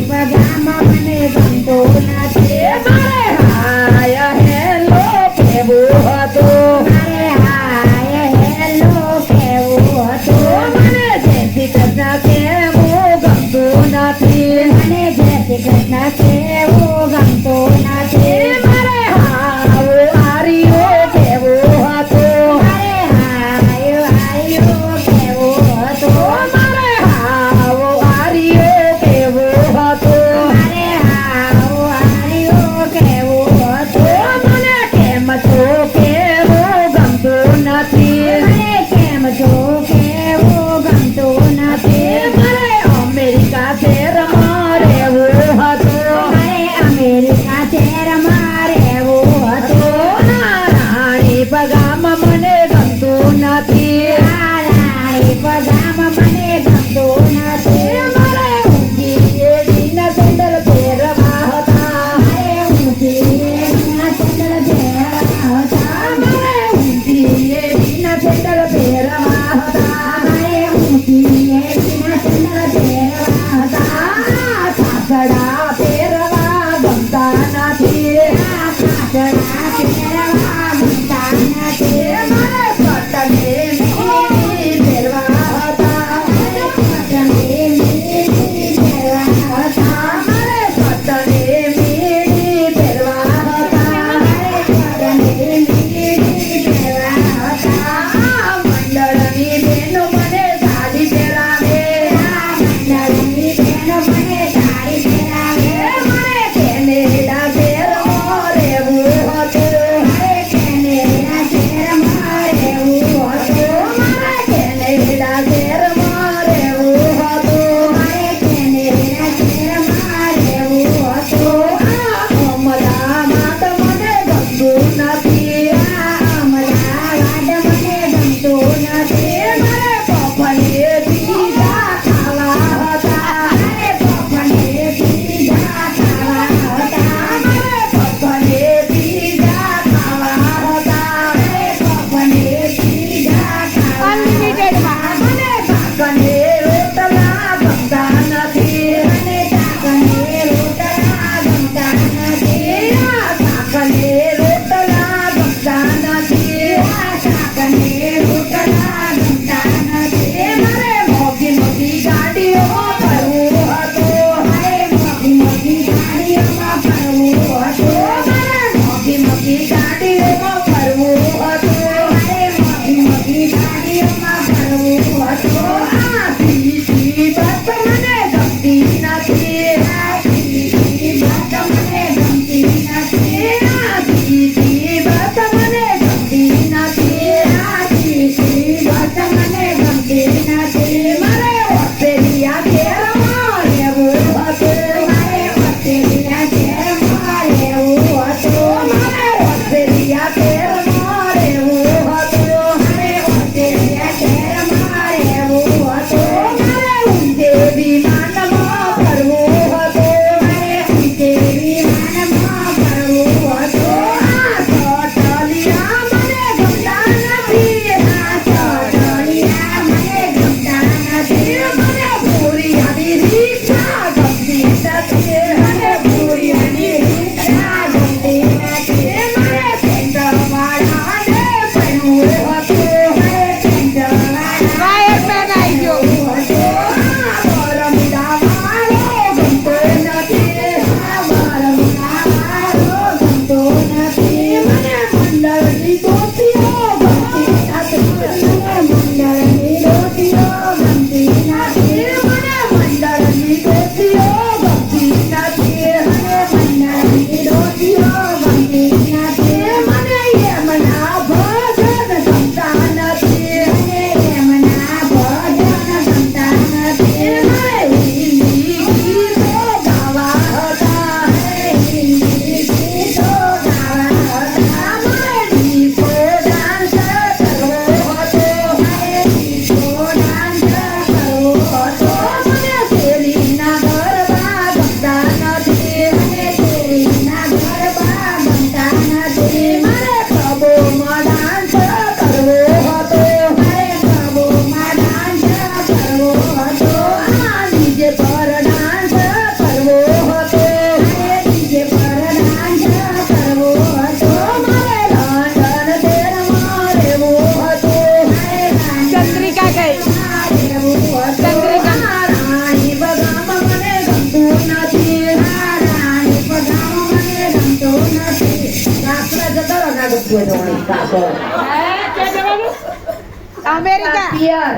પગામાં મને ગમતો નથી. મારે હાય હેલો કેવું હતું. મારે હાય હેલો કેવું હતું. મને જય શ્રી કૃષ્ણ કેવું ગમતું નથી. મને જય શ્રી કૃષ્ણ કેવું ગમતું નથી. મારે હાવ આર્યો કેવું હતું. મારે હાય હાયો કેવું હતું. મારે હાવ આર્યો કેવું હતું. મારે હાવ હાયો કેવું હતું. મને કેમ છો કેવું ગમતું નથી. મને કેમ છો કેવું ગમતું નથી. મારે અમેરિકા શહેરમાં રહેવું હતું. મારે અમેરિકા શહેરમાં છે રોણી કાકો અમેરિકા પિયર